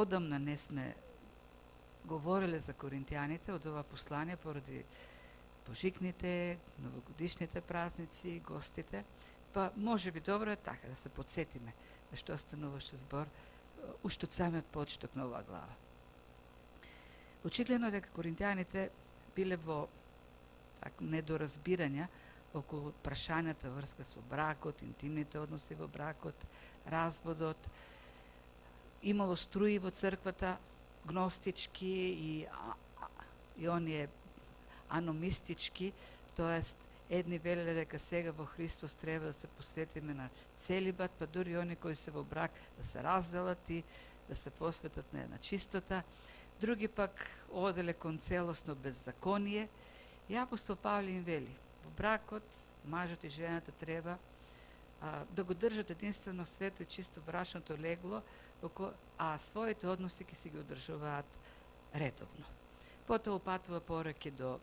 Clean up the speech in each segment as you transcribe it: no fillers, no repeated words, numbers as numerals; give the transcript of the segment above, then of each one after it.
одамна не сме говореле за коринтијаните од ова послание поради божикните, новогодишните празници, гостите, па може би добро е така да се подсетиме на што стануваше збор уште од самиот почеток на оваа глава. Очигледно дека коринтијаните биле во недоразбирања околу прашањата врска со бракот, интимните односи во бракот, разводот. Имало струи во црквата, гностички и оние аномистички, тоест едни велеле дека сега во Христос треба да се посветиме на целибат, па дури они кои се во брак да се разделат и да се посветат на една чистота. Други пак оделе кон целосно беззаконие. И апостол Павле им вели, во бракот мажот и жената треба да го држат единствено свето и чисто брачното легло, а своите односи ќе си ги одржуваат редовно. Потоа упатува пораки до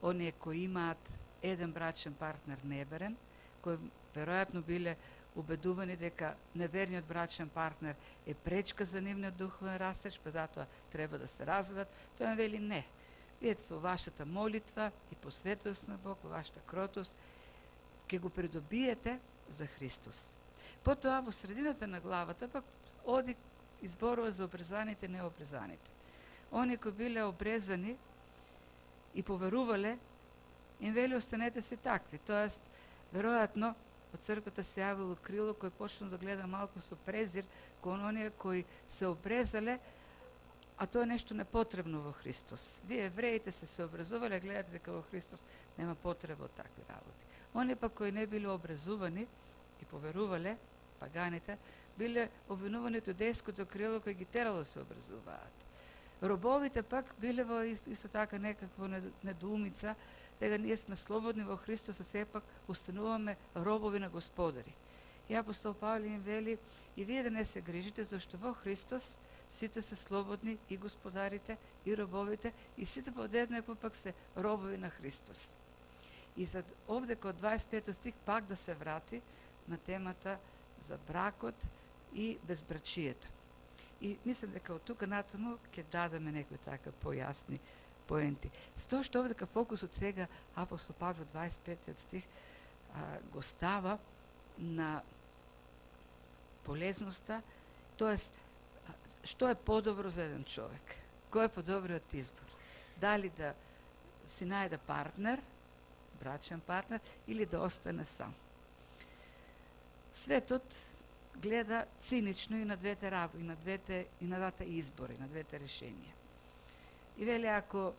оние кои имаат еден брачен партнер неверен, кои веројатно биле убедувани дека неверниот брачен партнер е пречка за нивниот духовен растеж, па затоа треба да се разведат. Тој им вели не. Видете, во вашата молитва и посветост на Бог, во вашата кротост, ќе го придобиете за Христос. Потоа, во средината на главата, пак оди изборува за обрезаните и необрезаните. Они кои биле обрезани и поверувале, им вели останете си такви. Тоест, веројатно, од црквата се јавило крило кој почна да гледа малку со презир кон оние кои се обрезале, а тоа е нешто непотребно во Христос. Вие евреите се образувале, гледате дека во Христос нема потреба од такви работи. Оние пак кои не биле образувани и поверувале, паганите, биле обвинувани од јудејското крило кој ги терало да се образуваат. Робовите пак биле во исто така некаква недоумица, дека ние сме слободни во Христос, а сепак устануваме робови на Господари. И апостол Павле им вели, и вие да не се грижите, зашто во Христос сите се слободни, и господарите, и робовите, и сите подеднакво пак се робови на Христос. И за овде кod 25 стих пак да се врати на темата за бракот и безбрачието. И мислам дека од тука натаму ќе дадеме некои така појасни поенти. С тоа што овде фокусот сега апостол Павле 25 стих го става на полезноста, тоест што е подобро за еден човек, кој е подобриот избор. Дали да си најде партнер, брачен партнер, или да остане сам. Светот гледа цинично и на двете работи, и на двата избори, на двете решенија. И вели, ако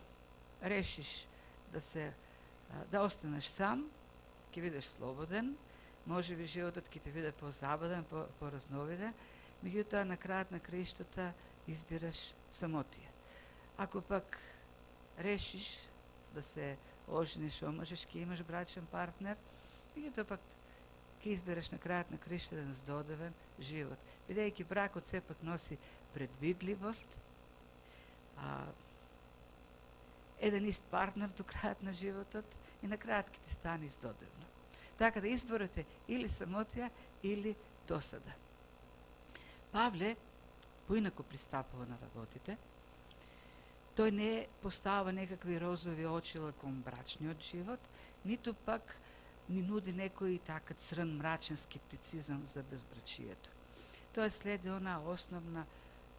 решиш да останеш сам, ќе бидеш слободен, може би животот ќе ти биде позабавен, поразновиден, меѓутоа на крајот на краиштата избираш самотија. Ако пак решиш да се ожениш, омажеш, ќе имаш брачен партнер, меѓутоа пак ќе избереш на крајот на краиштата еден здодевен живот. Бидејќи бракот сепак носи предвидливост, еден ист партнер до крајот на животот и на крајот ќе ти стане здодевно. Така да изборот е или самотија, или досада. Павле поинако пристапува на работите. Тој не поставува некакви розови очила кон брачниот живот, ниту пак ни нуди некој така црн, мрачен скептицизам за безбрачието. Тоа следи она основна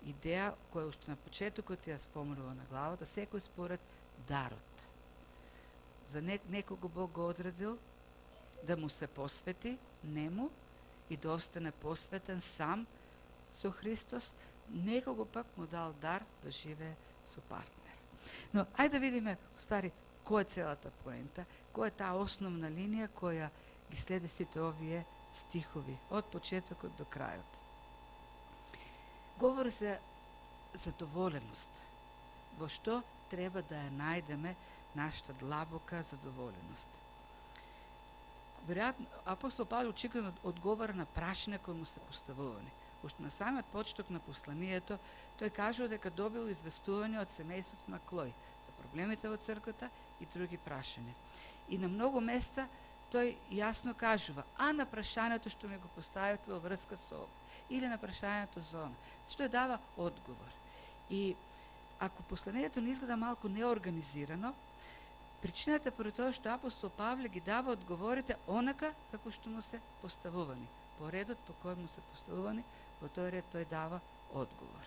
идеја која уште на почетокот ја спомнува на главата, секој според дарот. За некого Бог го одредил да му се посвети нему и да остане посветен сам со Христос, некого пак му дал дар да живее со партнер. Но ајде да видиме, устари, која е целата поента, која е таа основна линија која ги следи сите овие стихови, од почетокот до крајот. Говори се задоволеност. Во што треба да ја најдеме нашата длабока задоволеност? Веројатно, апостол Павле очигледно одговара на прашања кои му се поставувани. Уште на самиот почеток на посланието, тој кажува дека добил известување од семејството на Клој за проблемите во црквата и други прашања. И на многу места тој јасно кажува, а на прашањето што ми го поставите во врска со ова. или на прашањето за она. Што ја дава одговор. И ако посланието не изгледа малку неорганизирано, причината поради тоа што апостол Павле ги дава одговорите онака како што му се поставувани. По редот по кој му се поставувани, во тој ред тој дава одговор.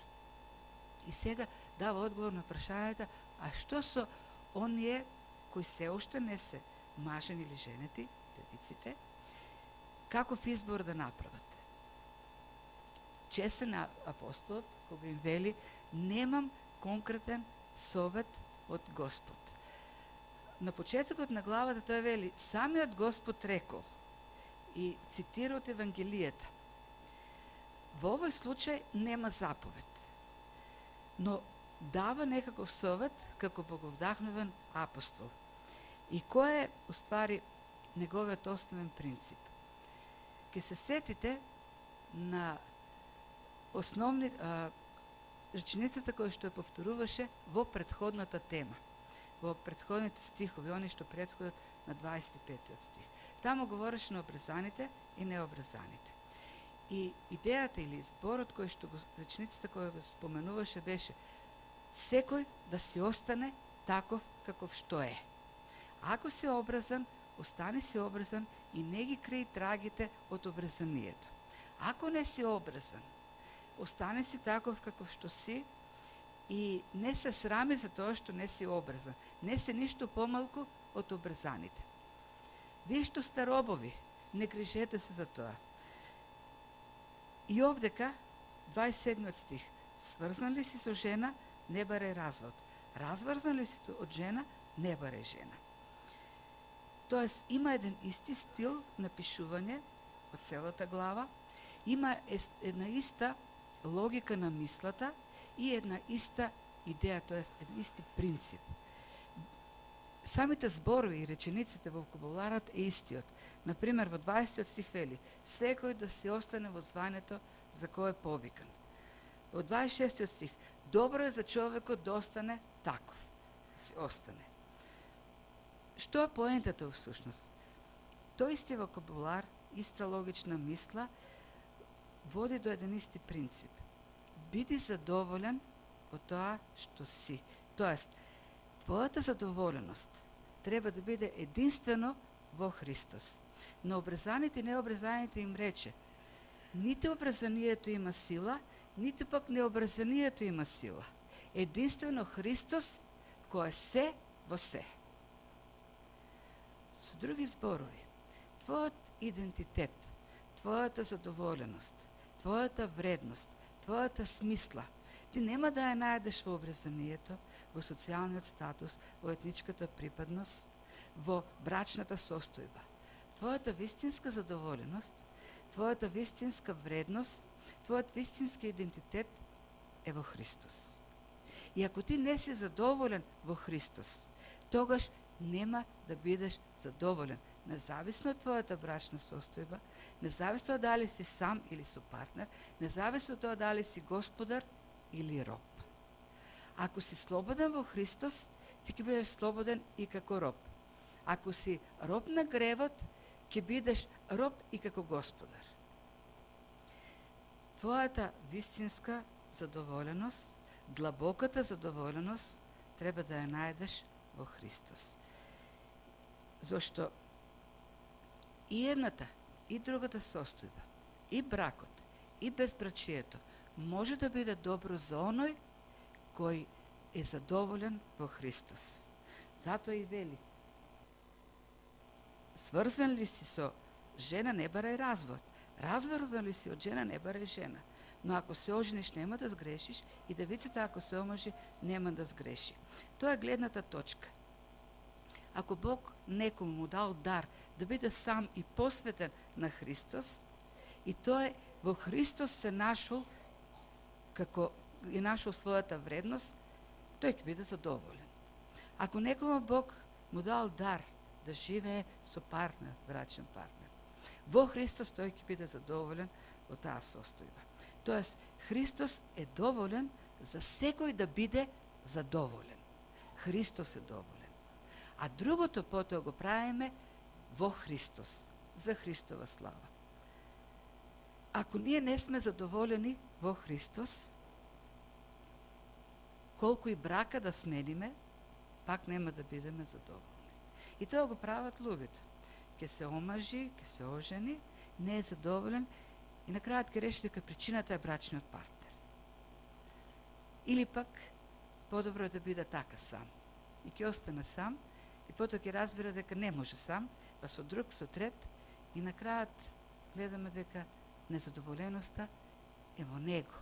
И сега дава одговор на прашањата, а што со оние кои се уште не се мажени или женети, девиците, каков избор да направат? Чесен на апостолот, кога им вели, немам конкретен совет од Господ. На почетокот на главата тој вели, самиот Господ рекол, и цитира од Евангелијата. Во овој случај нема заповед, но дава некаков совет како боговдахновен апостол. И кој е, уствари, неговиот основен принцип? Ке се сетите на основни реченицата која што ја повторуваше во претходната тема, во претходните стихови, они што претходат на 25 стих. Тамо говореше на обрезаните и необрезаните. И идејата или зборот кој што реченицата која го споменуваше беше секој да си остане таков каков што е. Ако си обрезан, остани си обрезан и не ги криј трагите од обрезанието. Ако не си обрезан, остани си таков каков што си и не се срами за тоа што не си обрезан. Не се ништо помалку од обрезаните. Вие што сте робови, не грижете се за тоа. И овдека, 27 стих, сврзан ли си со жена, не барај развод. Разврзан ли си од жена, не барај жена. Тоест, има еден исти стил на пишување од целата глава, има една иста логика на мислата и една иста идеја, тоест еден исти принцип. Самите зборови и речениците во вокабуларот е истиот. Например, во 20 стих вели, секој да си остане во звањето за кој е повикан. Во 26 стих, добро е за човекот да остане таков, да си остане. Што е поентата во всушност? Тој исти вокабулар, иста логична мисла, води до еден исти принцип. Биди задоволен од тоа што си. Тоест, твојата задоволеност треба да биде единствено во Христос. На обрезаните и необрезаните им рече, ниту обрезанието има сила, ниту пак необрезанието има сила. Единствено Христос кој е се во се. Со други зборови, твојот идентитет, твојата задоволеност, твојата вредност, твојата смисла, ти нема да ја најдеш во обрезанието, во социјалниот статус, во етничката припадност, во брачната состојба. Твојата вистинска задоволеност, твојата вистинска вредност, твојот вистински идентитет е во Христос. И ако ти не си задоволен во Христос, тогаш нема да бидеш задоволен, независно од твојата брачна состојба, независно од дали си сам или со партнер, независно од тоа дали си господар или роб. Ако си слободен во Христос, ти ќе бидеш слободен и како роб. Ако си роб на гревот, ќе бидеш роб и како господар. Твојата вистинска задоволеност, длабоката задоволеност, треба да ја најдеш во Христос. Зошто и едната, и другата состојба, и бракот, и безбрачието може да биде добро за оној кој е задоволен во Христос. Затоа и вели, сврзан ли си со жена, не барај развод. Разврзан ли си од жена, не барај жена. Но ако се ожениш, нема да сгрешиш, и девицата ако се омажи, нема да сгреши. Тоа е гледната точка. Ако Бог некому му дал дар да биде сам и посветен на Христос, и тој во Христос се нашол, како и нашол својата вредност, тој ќе биде задоволен. Ако некому Бог му дал дар да живее со партнер, брачен партнер, во Христос тој ќе биде задоволен во таа состојба. Тоест, Христос е доволен за секој да биде задоволен. Христос е доволен. А другото потоа го правиме во Христос, за Христова слава. ако ние не сме задоволени во Христос, колку и брака да смениме, пак нема да бидеме задоволни. И тоа го прават луѓето. Ке се омажи, ке се ожени, не е задоволен и на крајот ке реши дека причината е брачниот партнер. Или пак подобро е да биде така сам. И ќе остане сам и потоа ќе разбира дека не може сам, па со друг, со трет, и на крајот гледаме дека незадоволеноста е во него.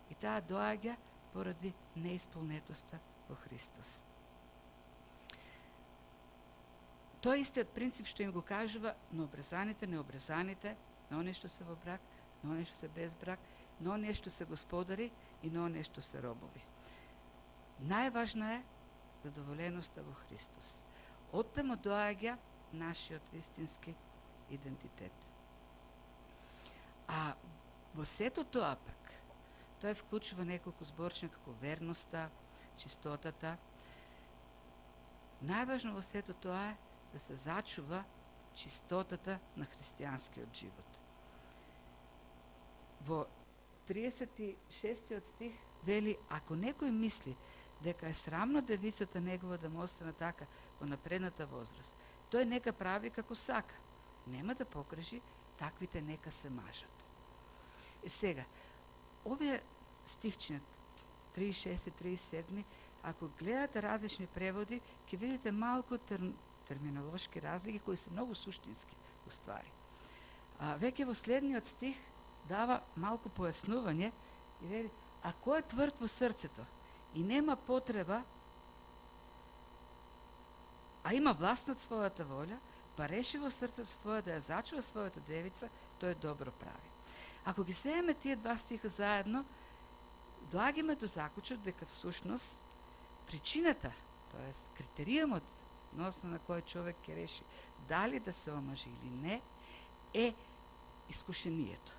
И таа доаѓа поради неисполнетоста во Христос. Тој истиот принцип што им го кажува на обрезаните, необрезаните, на оние што се во брак, на оние што се без брак, на оние што се господари и на оние што се робови. Најважна е задоволеноста во Христос. Оттаму доаѓа нашиот вистински идентитет. А во сето тоа пак, тој вклучува неколку зборчња како верноста, чистотата. Најважно во сето тоа е да се зачува чистотата на христијанскиот живот. Во 36 стих вели, ако некој мисли дека е срамно девицата негова да му остане така во напредната возраст, тој нека прави како сака. Нема да покрижи, таквите нека се мажат. И сега, овие стихчиња 36 и 37, ако гледате различни преводи, ќе видите малку терминолошки разлики кои се многу суштински уствари. Веќе во следниот стих дава малку појаснување и вели, ако е тврд во срцето и нема потреба, а има власт над својата волја, па реши во срцето своје да ја зачува својата девица, тој добро прави. Ако ги сееме тие два стиха заедно, доаѓаме до заклучок дека всушност причината, тоест критериумот на основа на кој човек ќе реши дали да се омажи или не, е искушението.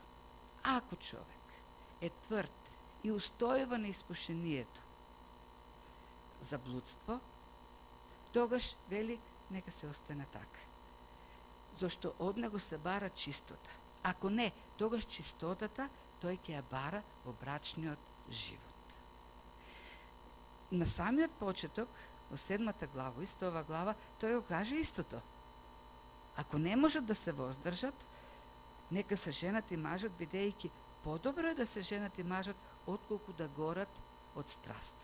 Ако човек е тврд и устојува на искушението за блудство, тогаш вели нека се остане така. Зошто од него се бара чистота. Ако не, тогаш чистотата тој ќе ја бара во брачниот живот. На самиот почеток, во 7 глава, исто ова глава, тој го каже истото. Ако не можат да се воздржат, нека се женат и мажат, бидејќи подобро е да се женат и мажат, отколку да горат од страст.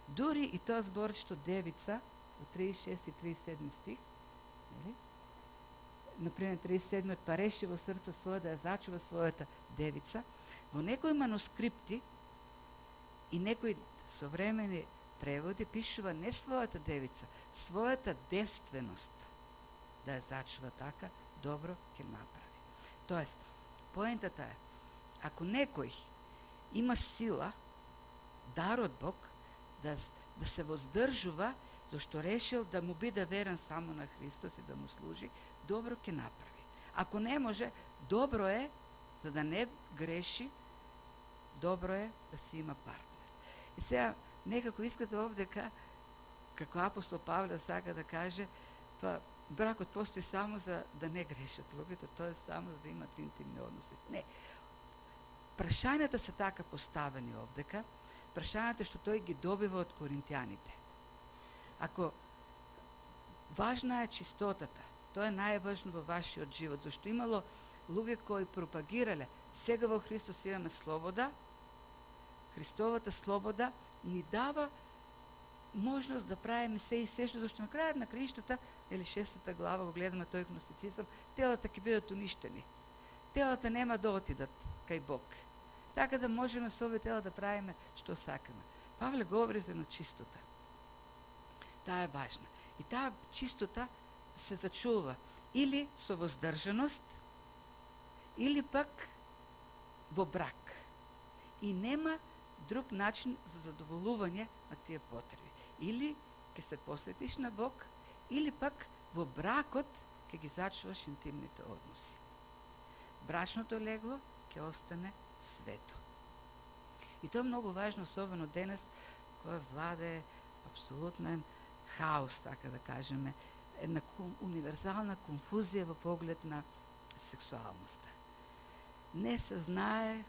Дури и тоа зборчето девица, во 36 и 37 стих, например 37, па реши во срцето своје да ја зачува својата девица, во некои манускрипти и некои современи преводи пишува не својата девица, својата девственост да ја зачува така, добро ќе направи. Тоест, поентата е, ако некој има сила, дар од Бог, да се воздржува, зашто решил да му биде верен само на Христос и да му служи, добро ќе направи. Ако не може, добро е, за да не греши, добро е да си има партнер. И сега, некако искате овдека, како апостол Павле сака да каже, па бракот постои само за да не грешат луѓето, тоа е само за да имат интимни односи. Не. Прашањата се така поставени овдека, прашањата што тој ги добива од коринтијаните. Ако важна е чистотата, тоа е најважно во вашиот живот, зашто имало луѓе кои пропагирале, сега во Христос имаме слобода, Христовата слобода ни дава можност да правиме се и се, зашто на крајот на краиштата, или 6 глава, го гледаме тој гностицизам, телата ќе бидат уништени. Телата нема да отидат кај Бог. Така да можеме со овие тела да правиме што сакаме. Павле говори за една чистота. Таа е важна. И таа чистота се зачува или со воздржаност, или пак во брак. И нема друг начин за задоволување на тие потреби. Или ќе се посветиш на Бог, или пак во бракот ќе ги зачуваш интимните односи. Брачното легло ќе остане свето. И тоа е многу важно, особено денес, кога владе апсолутен хаос, така да кажеме, една универзална конфузија во поглед на сексуалноста. не се знае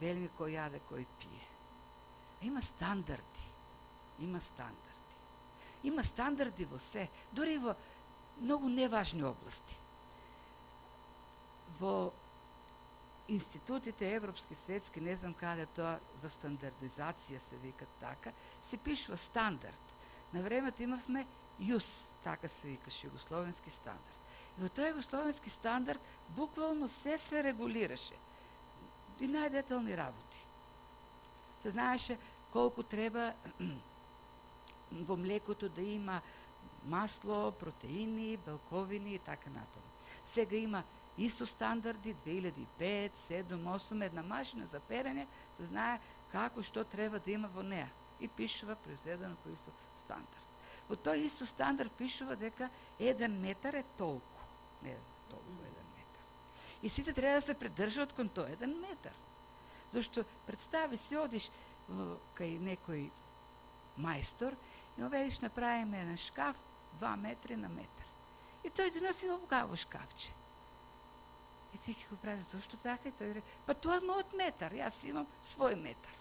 велми кој јаде, кој пие. Има стандарди. Има стандарди. Има стандарди во се, дури во многу неважни области. Во институтите европски, светски, не знам каде тоа, за стандардизација се вика така, се пишува стандард. На времето имавме ЮС, така се викаше, југословенски стандард. И во тој југословенски стандард буквално се регулираше. И најдетални работи. Се знаеше колку треба во млекото да има масло, протеини, белковини и така натаму. Сега има исто стандарди, 2005, 7, 8, една машина за перење, се знае како што треба да има во неа. И пишува произведено по исто стандард. Во тој исто стандард пишува дека 1 метар е толку. Не толку 1 метар. И сите треба да се придржат кон тој 1 метар. Зашто представи си, одиш кај некој мајстор и ведиш направиме еден шкаф 2 метри на метар. И тој ти носи лугаво шкафче. И ти ќе го правиш, зашто така? И тој рече, па тоа е мојот метар, јас имам свој метар.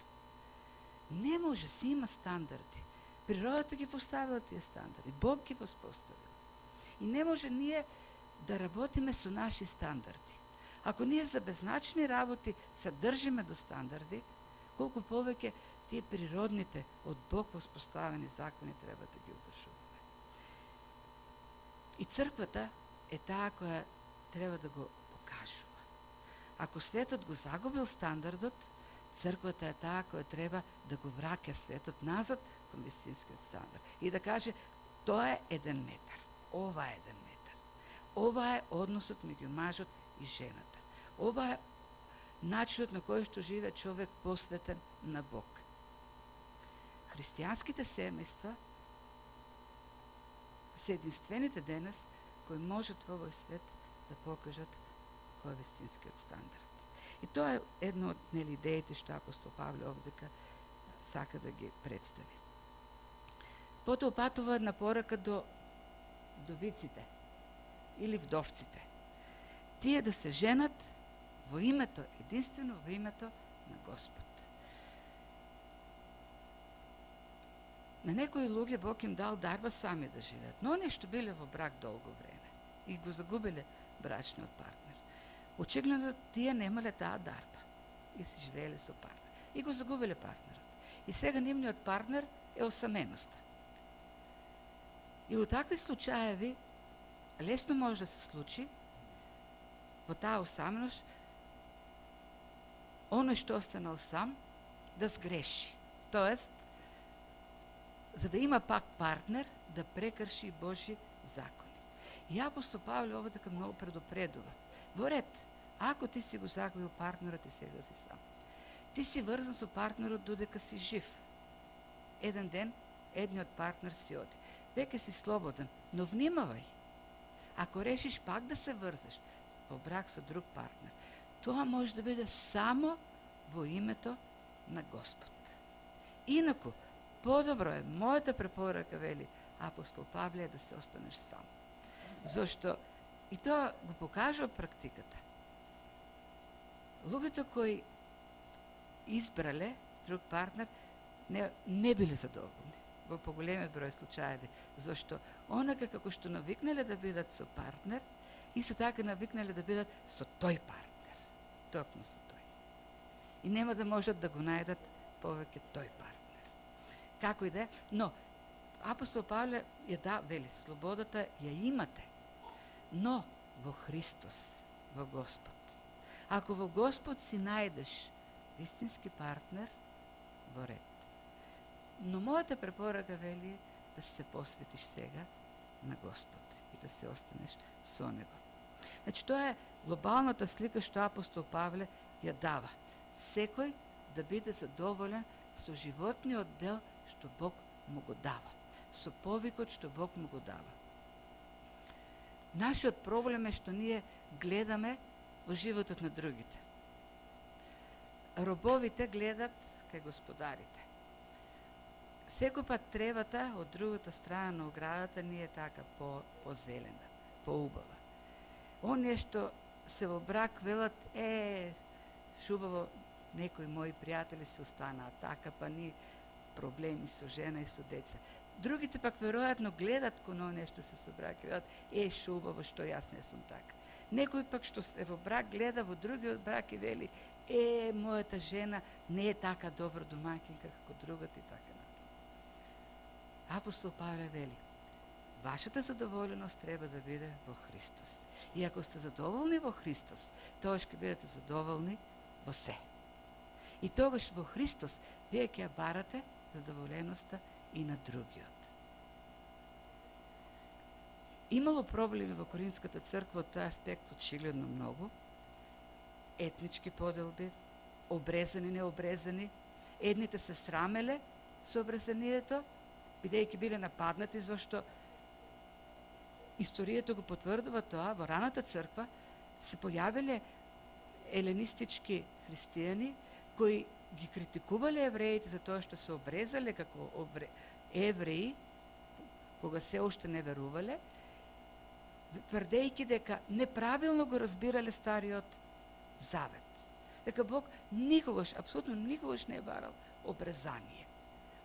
Не може, си има стандарди. Природата ги поставила тие стандарди, Бог ги поставил. И не може ние да работиме со наши стандарди. Ако ние за безначни работи се држиме до стандарди, колку повеќе тие природните од Бог воспоставени закони треба да ги одржуваме. И црквата е таа која треба да го покажува. Ако светот го загубил стандардот, црквата е таа која треба да го враќа светот назад кон вистинскиот стандард и да каже тоа е 1 метар, ова е 1 метар. Ова е односот меѓу мажот и жената. Ова е начинот на кој што живее човек посветен на Бог. Христијанските семејства се единствените денес кои можат во овој свет да покажат кој е вистинскиот стандард. И тоа е едно од идеите што апостол Павле овдека сака да ги представи. Потоа патува една порака до вдовиците или вдовците. Тие да се женат во името, единствено во името на Господ. На некои луѓе Бог им дал дарба сами да живеат, но оние што биле во брак долго време и го загубиле брачниот партнер. Очигледно тие немале таа дарба и се живееле со партнер. И го загубиле партнерот. И сега нивниот партнер е осаменоста. И во такви случаеви лесно може да се случи во таа осаменост оној што останал сам да сгреши. Тоест, за да има пак партнер, да прекрши Божји закони. И апостол Павле овдека многу предупредува. Во ред, ако ти си го загубил партнерот и сега си сам, ти си врзан со партнерот додека си жив. Еден ден, едниот партнер си оди. Веќе си слободен, но внимавај. Ако решиш пак да се врзаш во брак со друг партнер, тоа може да биде само во името на Господ. Инаку, подобро е, мојата препорака, вели апостол Павле, да се останеш сам. Зошто, и тоа го покажува практиката. Луѓето кои избрале друг партнер не биле задоволни во поголемиот број случаеви, зашто онака како што навикнале да бидат со партнер, исто така навикнале да бидат со тој партнер, токму со тој. И нема да можат да го најдат повеќе тој партнер. Како и да е, но апостол Павле вели, слободата ја имате, но во Христос, во Господ. Ако во Господ си најдеш вистински партнер, во ред. Но мојата препорака вели да се посветиш сега на Господ и да се останеш со Него. Значи, тоа е глобалната слика што апостол Павле ја дава. Секој да биде задоволен со животниот дел што Бог му го дава, со повикот што Бог му го дава. Нашиот проблем е што ние гледаме во животот на другите. Робовите гледат кај господарите. Секој пат тревата од другата страна на оградата ни е така по-зелена, по-убава. Оние што се во брак велат, шубаво, некои мои пријатели се останаа така, па ни проблеми со жена и со деца. Другите пак веројатно гледат кон оно нешто се собраки, велат, шубаво што јас не сум така. Некој пак што е во брак гледа во другиот брак и вели, мојата жена не е така добра домаќинка како другата и така натаму. Апостол Павле вели, вашата задоволеност треба да биде во Христос. И ако сте задоволни во Христос, тогаш ќе бидете задоволни во се. И тогаш во Христос вие ќе ја барате задоволеноста и на другиот. Имало проблеми во Коринската црква од тој аспект очигледно многу. Етнички поделби, обрезани, необрезани. Едните се срамеле со обрезанието, бидејќи биле нападнати, зашто историјата го потврдува тоа. Во раната црква се појавиле еленистички христијани кои ги критикувале евреите за тоа што се обрезале како евреи, кога се уште не верувале, тврдејќи дека неправилно го разбирале Стариот Завет. Дека Бог никогаш, апсолутно никогаш не е барал обрезание.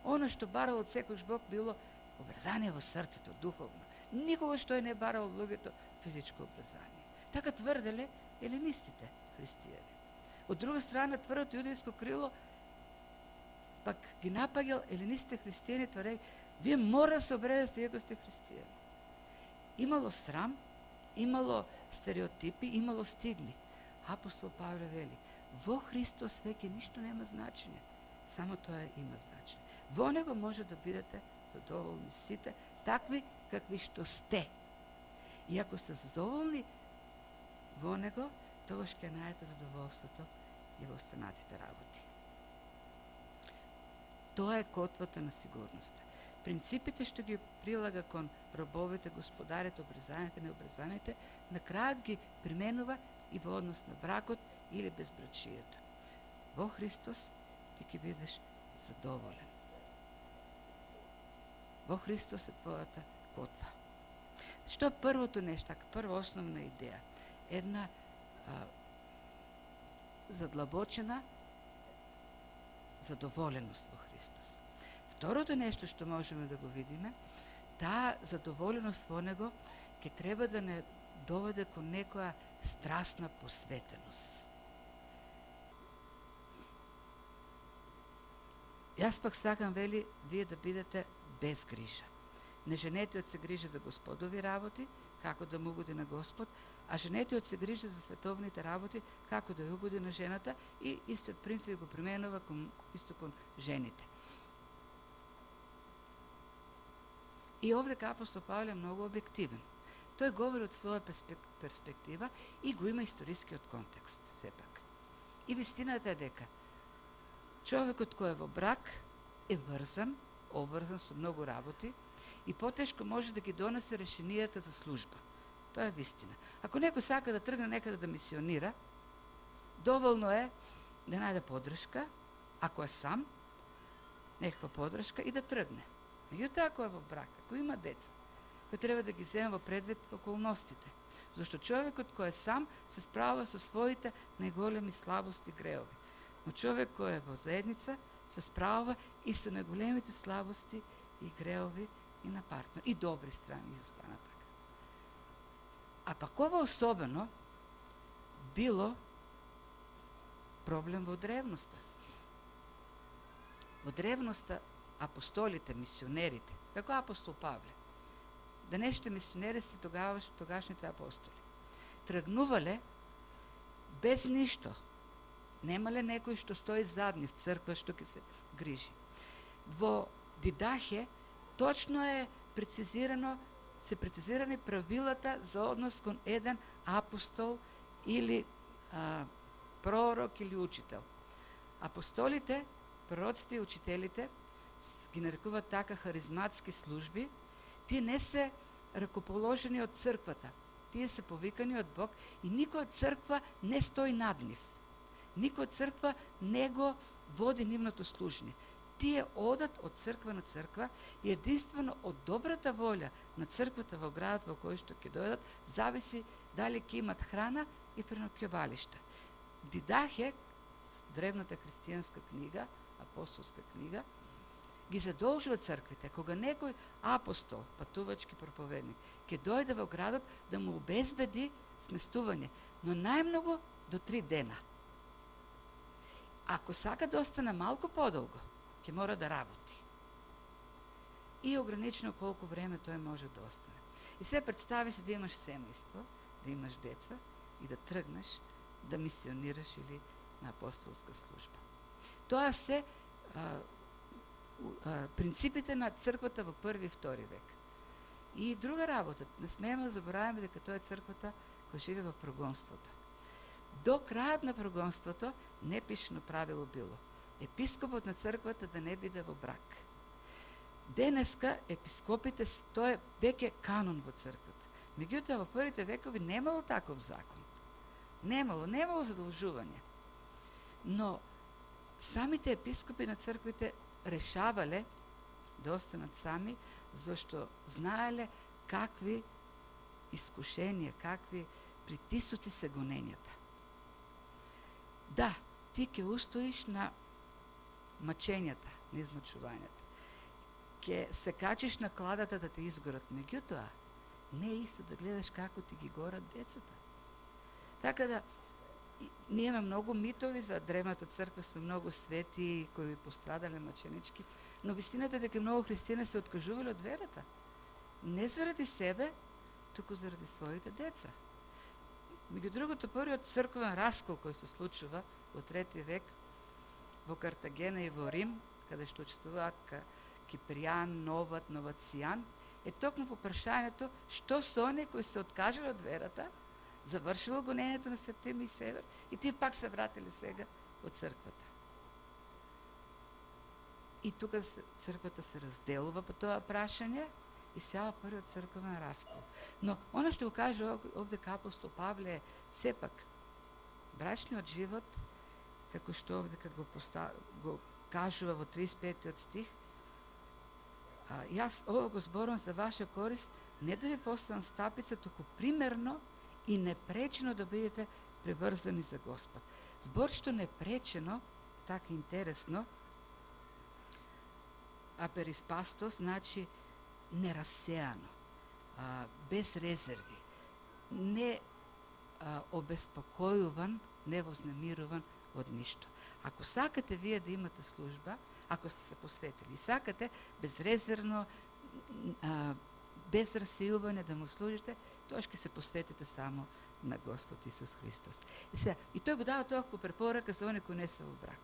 Оно што барал од секојаш Бог било обрезание во срцето, духовно. Никогаш тој не е барал од луѓето физичко обрезание. Така тврделе еленистите христијани. Од друга страна, тврдото јудејско крило пак ги напагал еленистите христијани, тврдејќи, вие мора да се обрезате иако сте христијани. Имало срам, имало стереотипи, имало стигми. Апостол Павле вели, во Христос веќе ништо нема значење, само тоа има значење. Во него може да бидете задоволни сите, такви какви што сте. И ако сте задоволни во него, тогаш ќе најдете задоволството и во останатите работи. Тоа е котвата на сигурноста. Принципите што ги прилага кон робовите, господарите, обрезаните, необрезаните, на крајот ги применува и во однос на бракот или безбрачието. Во Христос ти ќе бидеш задоволен. Во Христос е твојата котва. Што е првото нешто, прва основна идеја? Една задлабочена задоволеност во Христос. Второто нешто што можеме да го видиме, таа задоволеност во него ќе треба да не доведе кон некоја страстна посветеност. Јас пак сакам, вели, вие да бидете без грижа. Неженетиот се грижи за господови работи, како да му угоди на Господ, а женетиот се грижи за световните работи, како да ја угоди на жената, и истиот принцип го применува исто кон жените. И овде апостол Павле е многу објективен. Тој говори од своја перспектива и го има историскиот контекст, сепак. И вистината е дека човекот кој е во брак е врзан, обврзан со многу работи и потешко може да ги донесе решенијата за служба. Тоа е вистина. Ако некој сака да тргне некаде да мисионира, доволно е да најде подршка, ако е сам, некаква подршка и да тргне. Меѓутоа, ако е во брак, ако има деца, кој треба да ги земе во предвид околностите. Зашто човекот кој е сам се справува со своите најголеми слабости и греови. Но човек кој е во заедница се справува и со најголемите слабости и греови и на партнер. И добри страни и остана така. А пак ова особено било проблем во древноста. Во древноста апостолите, мисионерите, како апостол Павле, денешните мисионери се тогашните апостоли, тргнувале без ништо. Немале некој што стои зад нив, црква што ќе се грижи. Во Дидахе точно е се прецизирани правилата за однос кон еден апостол или пророк или учител. Апостолите, пророците и учителите ги нарекуваат така харизматски служби. Тие не се ракоположени од црквата. Тие се повикани од Бог и никоја црква не стои над нив. Никоја црква не го води нивното служење. Тие одат од црква на црква и единствено од добрата волја на црквата во градот во кој што ќе дојдат, зависи дали ќе имат храна и пренокјувалишта. Дидахе, древната христијанска книга, апостолска книга, ги задолжува црквите, кога некој апостол, патувачки проповедник, ќе дојде во градот да му обезбеди сместување, но најмногу до 3 дена. Ако сака да остане малку подолго, ќе мора да работи. И ограничено колку време тој може да остане. И се представи се да имаш семејство, да имаш деца и да тргнеш да мисионираш или на апостолска служба. Тоа се принципите на црквата во први и втори век. И друга работа, не смееме да забораваме дека тоа е црквата која живе во прогонството. До крајот на прогонството непишано правило било епископот на црквата да не биде во брак. Денеска епископите, тоа е веќе канон во црквата. Меѓутоа во првите векови немало таков закон. Немало задолжување. Но самите епископи на црквите решавале да останат сами, зашто знаеле какви искушенија, какви притисоци се гонењата. Да, ти ќе устоиш на мачењата, на измачувањата. Ќе се качиш на кладата да те изгорат, меѓутоа не е исто да гледаш како ти ги горат децата. Така да, ние имаме многу митови за древната црква, со многу свети кои пострадале маченички, но вистината е дека многу христијани се откажувале од верата. Не заради себе, туку заради своите деца. Меѓу другото, првиот црковен раскол кој се случува во 3 век во Картагена и во Рим, каде што учествуваат Кипријан, Новат, Новацијан, е токму по прашањето што со оние кои се откажале од верата, завршило гонењето на Септим и Север и тие пак се вратили сега од црквата. И тука црквата се разделува по тоа прашање и сега првиот црковен раскол. Но она што го каже овде апостол Павле е сепак брачниот живот, како што овде го кажува во 35 стих, јас ово го зборувам за ваша корист, не да ви поставам стапица, туку примерно и непречено да бидете приврзани за Господ. Збор што непречено, така интересно, апериспастос, значи нерасеано, без резерви, не обезпокојуван, не вознемируван од ништо. Ако сакате вие да имате служба, ако сте се посветили и сакате безрезервно, без расејување да му служите, тоа ќе се посветите само на Господ Исус Христос. И тој го дава тоа како препорака за оние кои не се во брак.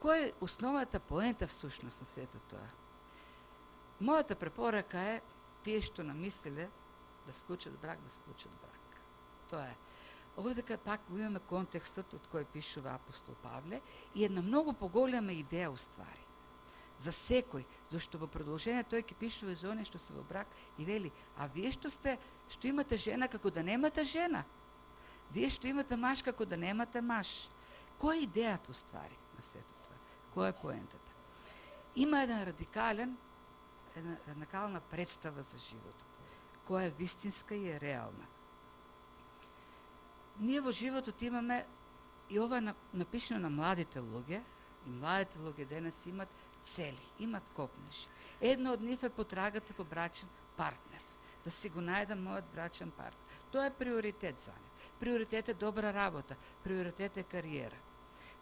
Кој е основната поента всушност на сето тоа? Мојата препорака е тие што намислиле да склучат брак, да склучат брак. Тоа е. Овде пак го имаме контекстот од кој пишува апостол Павле и една многу поголема идеја уствари. За секој, зашто во продолжение тој ќе пишува и за оние што се во брак и вели, а вие што имате жена како да немате жена? Вие што имате маж како да немате маж? Која е идејата уствари на сето тоа? Која е поентата? Има една радикална представа за животот, која е вистинска и е реална. Ние во животот имаме, и ова е напишено на младите луѓе, и младите луѓе денес имат цели, имат копнежи. Едно од нив е потрагата по брачен партнер, да си го најдам мојот брачен партнер. Тоа е приоритет за нив. Приоритет е добра работа, приоритет е кариера.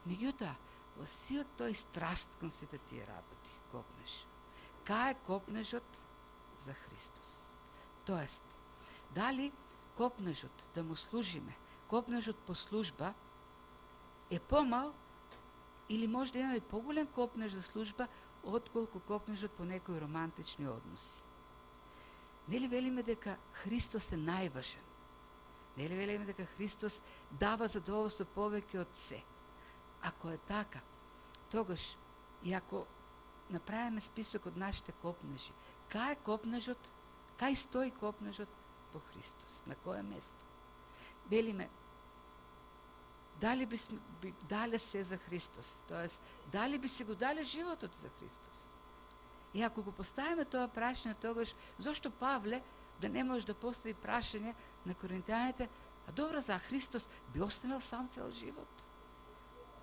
Меѓутоа, во сиот тој страст кон сите тие работи, копнеж. Кај е копнежот за Христос? Тоест, дали копнежот да му служиме, копнежот по служба е помал или може да имаме поголем копнеж за служба отколку копнежот по некои романтични односи? Нели велиме дека Христос е најважен? Нели велиме дека Христос дава задоволство повеќе од се? Ако е така, тогаш и ако направиме список од нашите копнежи, кај е копнежот, кај стои копнежот по Христос? На кое место? Велиме, дали би дале се за Христос, тоест, дали би си го дале животот за Христос? И ако го поставиме тоа прашање, тогаш, зошто Павле да не може да постави прашање на коринтијаните, а добро, за Христос би останал сам цел живот.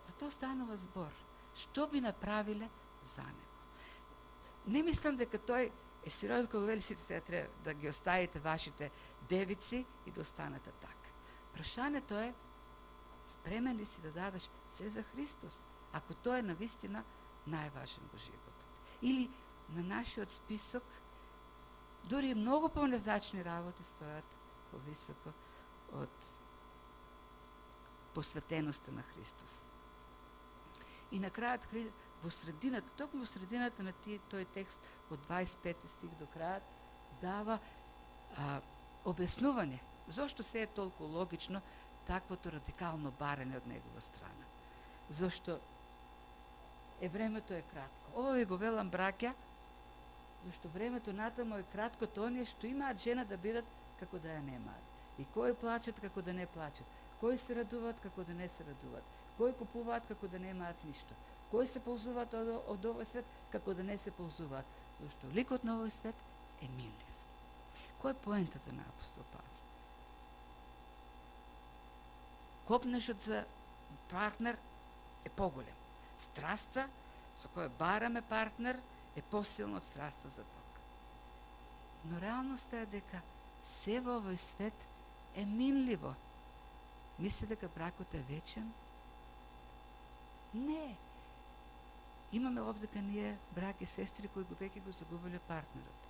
За тоа станува збор. Што би направиле за него? Не мислам дека тој е сирот кога вели сите сега треба да ги оставите вашите девици и да останете така. Прашањето е, спремен ли си да дадеш се за Христос, ако тој е навистина најважен во животот? Или на нашиот список дури многу понезначни работи стојат повисоко од посветеноста на Христос. И на крајот, во средината, токму во средината на тој текст од 25 стих до крајот, дава објаснување зошто се е толку логично таквото радикално барање од негова страна. Зошто времето е кратко. Ово ви го велам, браќа, зашто времето натаму е кратко, тоа оние што имаат жена да бидат како да ја немаат. И кои плачат како да не плачат. Кои се радуваат како да не се радуваат. Кои купуваат како да немаат ништо. Кои се ползуваат од овој свет како да не се ползуваат. Зашто ликот на овој свет е милив. Кој е поентата на апостол Павле? Копнешот за партнер е поголем. Страста со која бараме партнер е посилна од страста за Бог. Но реалноста е дека се во овој свет е минливо. Мисли дека бракот е вечен? Не. Имаме овдека ние браки и сестри кои веќе го загубиле партнерот.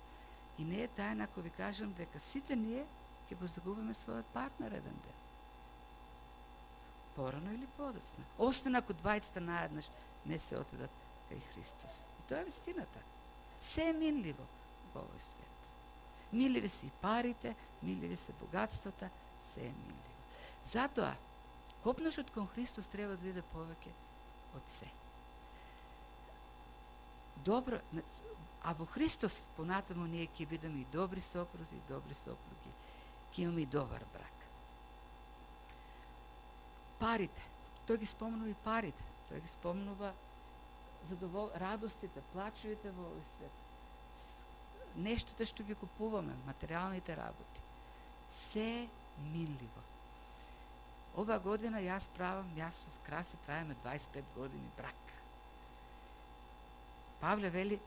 И не е тајна ако ви кажам дека сите ние ќе го загубиме својот партнер еден ден. Порано или подоцна. Освен ако двајцата наеднаш не се отидат кај Христос. И тоа е вистината. Се е минливо во овој свет. Миливи се и парите, миливи се богатствата, се е минливо. Затоа, копнешот кон Христос треба да биде повеќе од се. Добро, а во Христос понатаму ние ќе бидеме и добри сопрузи, и добри сопруги. Ќе имаме и добар брак. Парите. Тој ги спомнува и парите. Тој ги спомнува радостите, плачевите во овој свет. Нештото што ги купуваме, материјалните работи. Се минливо. Ова година јас со Краси правиме 25 години брак. Павле вели,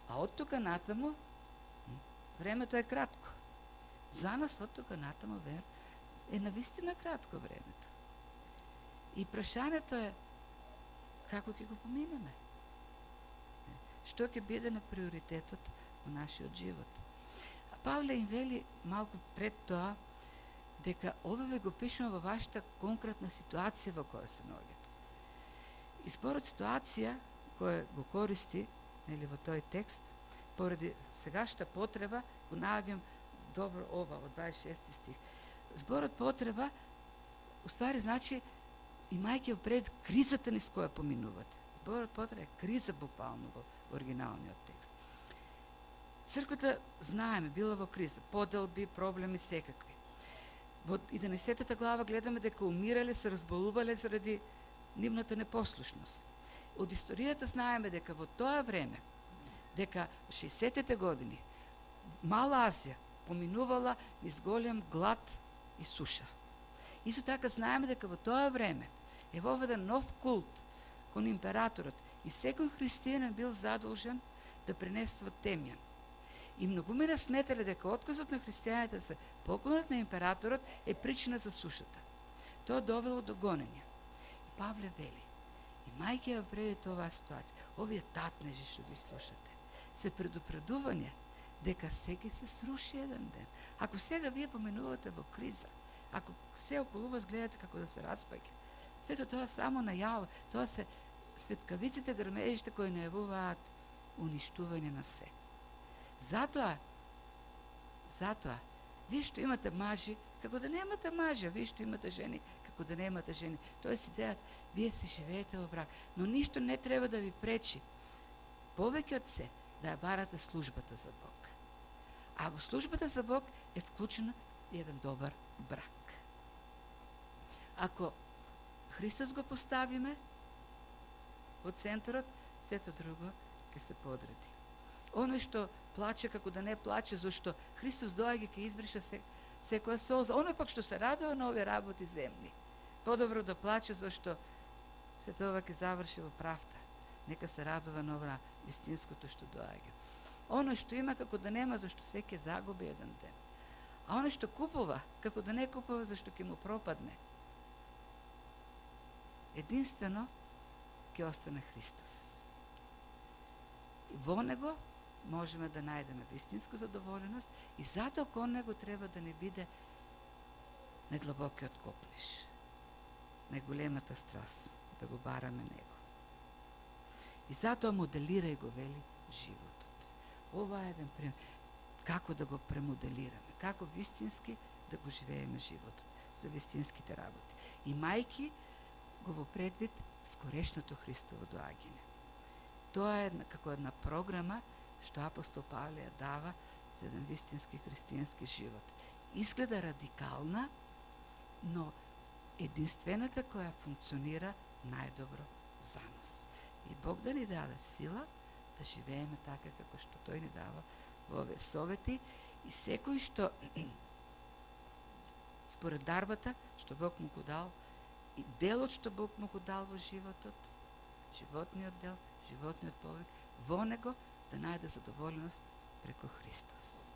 а од тука натаму времето е кратко. За нас од тука натаму е навистина кратко времето. И прашањето е како ќе го поминеме. Што ќе биде на приоритетот во нашиот живот. А Павле им вели малку пред тоа дека ова го пишувам во вашата конкретна ситуација во која се наоѓате. И според ситуација која го користи нели во тој текст, поради сегашната потреба го наоѓам добро ова од 26 стих. Зборот потреба уствари значи имајќи пред кризата низ која поминувате. Зборот потреба е криза буквално во оригиналниот текст. Црквата, знаеме, била во криза, поделби, проблеми секакви. Во 11 глава гледаме дека умирале, се разболувале заради нивната непослушност. Од историјата знаеме дека во тоа време, дека 60-те години, Мала Азија поминувала низ голем глад и суша. Исто така знаеме дека во тоа време е воведен нов култ кон императорот и секој христијанин бил задолжен да принесува темјан. И многумина сметале дека отказот на христијаните да се поклонат на императорот е причина за сушата. Тоа довело до гонење. И Павле вели, имајќи ја пред оваа ситуација, овие татнежи што ги слушате, се предупредување дека се ќе се сруши еден ден. Ако сега вие поменувате во криза, ако се околу вас гледате како да се распаѓа, сето тоа само најава, тоа се светкавиците грмежите кои најавуваат уништување на се. Затоа, вие што имате мажи, како да немате мажи, вие што имате жени, како да немате жени. Тоа си идејата, вие се живеете во брак, но ништо не треба да ви пречи повеќе од се да ја барате службата за Бог. А во службата за Бог е вклучен еден добар брак. Ако Христос го поставиме во центарот, сето друго ќе се подреди. Оној што плаче како да не плаче, зашто Христос доаѓа ќе избрише секоја солза. Оној пак што се радува на овие работи земни, подобро да плаче, зашто се тоа ќе заврши во правда. Нека се радува на ова вистинското што доаѓа. Оној што има како да нема, зашто се ќе загуби еден ден. А оној што купува, како да не купува, зашто ќе му пропадне. Единствено ќе остане Христос. И во него можеме да најдеме вистинска задоволеност и затоа кон него треба да не биде најдлабокиот копнеш, најголемата страст, да го бараме него. И затоа моделирај го, вели, животот. Ова е еден пример. Како да го премоделираме, како вистински да го живееме животот, за вистинските работи. И мајки го во предвид скорешното Христово доаѓање. Тоа е како една програма што апостол Павле ја дава за еден вистински христијански живот. Изгледа радикална, но единствената која функционира најдобро за нас. И Бог да ни даде сила да живееме така како што тој ни дава во овие совети и секој што според дарбата што Бог му го дал и делот што Бог му го дал во животот, животниот дел, животниот повик, во него да најде задоволеност преку Христос.